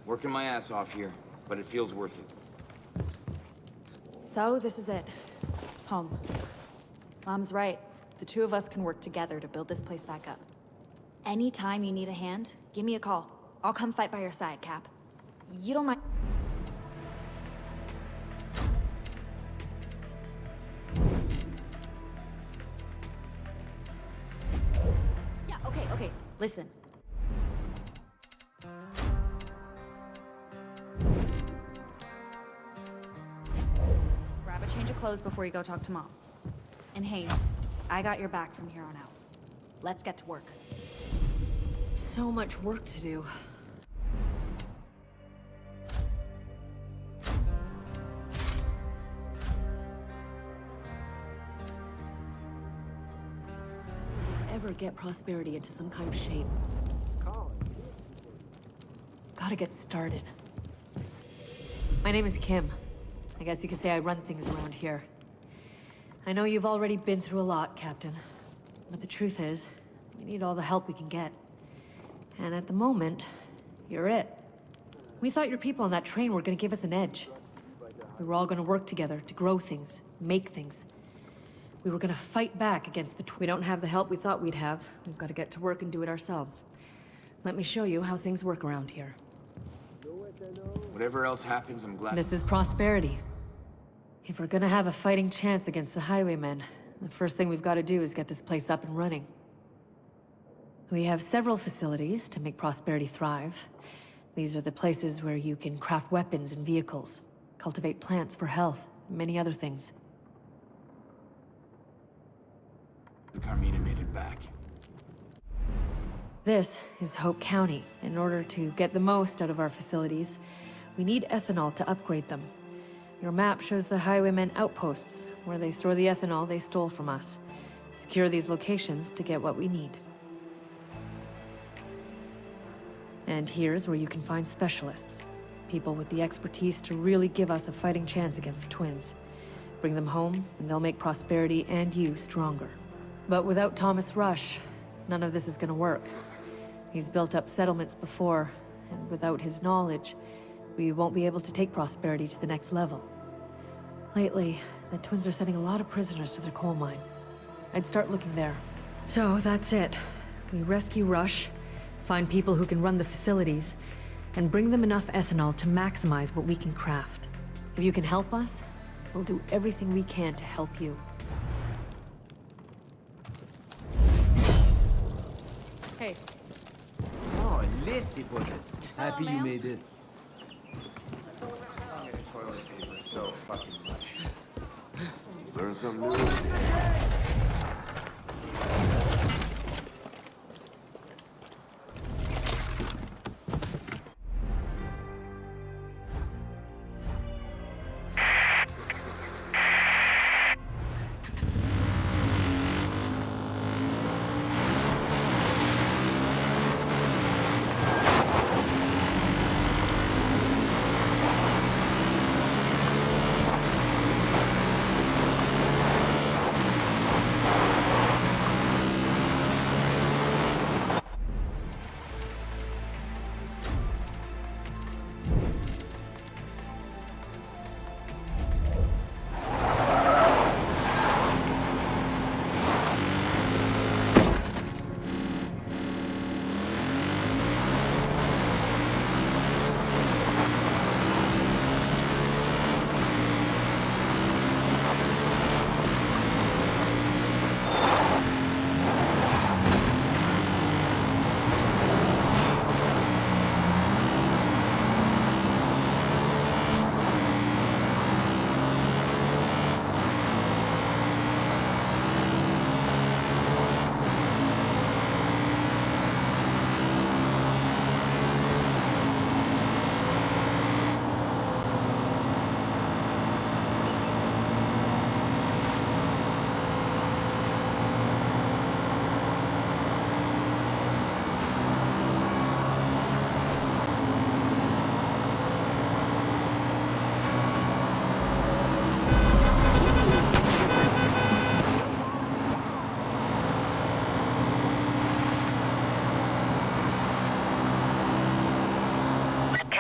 Working my ass off here, but it feels worth it. So, this is it. Home. Mom's right. The two of us can work together to build this place back up. Anytime you need a hand, give me a call. I'll come fight by your side, Cap. You don't mind... Yeah, okay. Listen. Grab a change of clothes before you go talk to Mom. And hey, I got your back from here on out. Let's get to work. So much work to do. Ever get Prosperity into some kind of shape? Gotta get started. My name is Kim. I guess you could say I run things around here. I know you've already been through a lot, Captain. But the truth is, we need all the help we can get. And at the moment, you're it. We thought your people on that train were gonna give us an edge. We were all gonna work together to grow things, make things. We were gonna fight back against the We don't have the help we thought we'd have. We've gotta get to work and do it ourselves. Let me show you how things work around here. Whatever else happens, I'm glad. This is Prosperity. If we're gonna have a fighting chance against the highwaymen, the first thing we've gotta do is get this place up and running. We have several facilities to make Prosperity thrive. These are the places where you can craft weapons and vehicles, cultivate plants for health, and many other things. The Carmina made it back. This is Hope County. In order to get the most out of our facilities, we need ethanol to upgrade them. Your map shows the highwaymen outposts, where they store the ethanol they stole from us. Secure these locations to get what we need. And here's where you can find specialists. People with the expertise to really give us a fighting chance against the twins. Bring them home, and they'll make Prosperity and you stronger. But without Thomas Rush, none of this is gonna work. He's built up settlements before, and without his knowledge, we won't be able to take Prosperity to the next level. Lately, the twins are sending a lot of prisoners to their coal mine. I'd start looking there. So that's it. We rescue Rush, find people who can run the facilities, and bring them enough ethanol to maximize what we can craft. If you can help us, we'll do everything we can to help you. Hey. Oh, laissez pas juste. Happy you made it. So fucking much. Learn something new.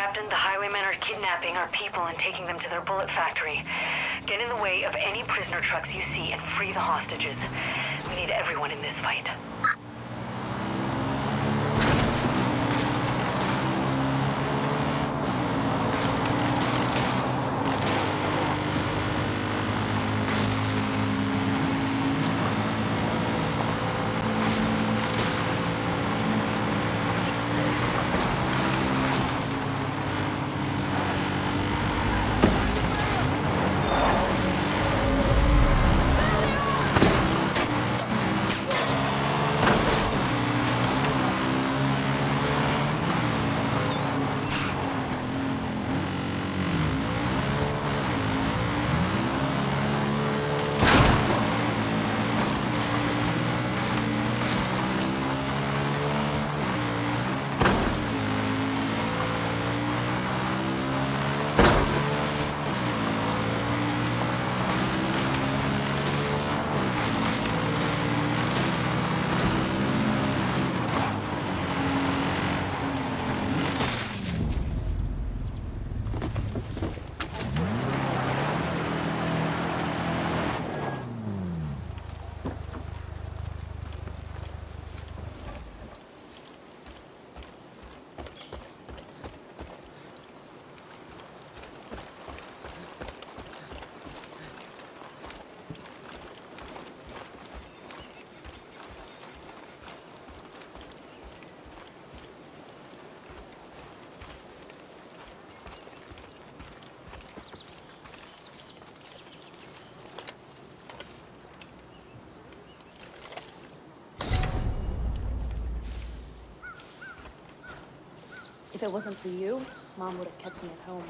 Captain, the highwaymen are kidnapping our people and taking them to their bullet factory. Get in the way of any prisoner trucks you see and free the hostages. We need everyone in this fight. If it wasn't for you, Mom would have kept me at home.